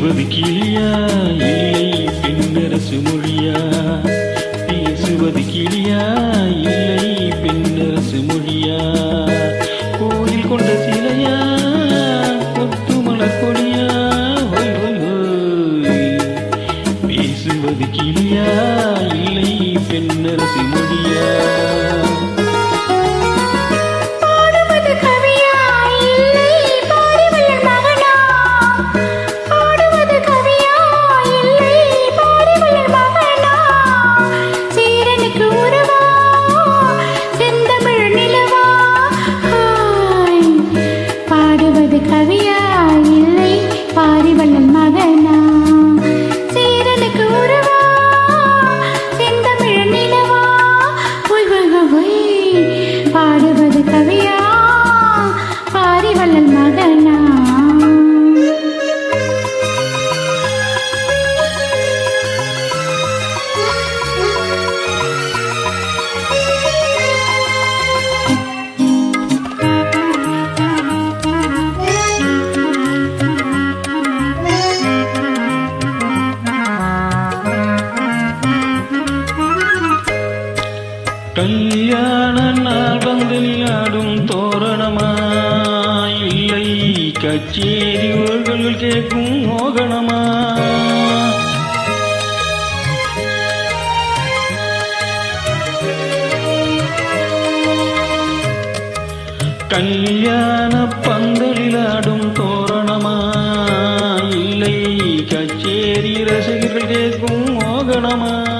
பேசுவது கிளியா இல்லை பெண்ணரசு மொழியா? பேசுவது கிளியா இல்லை பெண்ணரசு மொழியா? கோயில் கொண்ட சிலையா கொத்து மலர் கொடியா? பேசுவது கிளியா இல்லை பெண்ணரசு மொழியா? கவியா இல்லை பாரிவள்ளல் மகனா? சீரனுக்கு உருவா செந்தமிழ் நிலவா? பாடுவது கவியா பாரிவள்ளல் மகனா? கல்யாண நாள் பந்தலில் ஆடும் தோரணமா இல்லை கச்சேரி ஊர்கள் கேட்கும் மோகனமா? கல்யாண பந்தலில் ஆடும் தோரணமா இல்லை கச்சேரி ரசிகர்கள் கேட்கும் மோகனமா?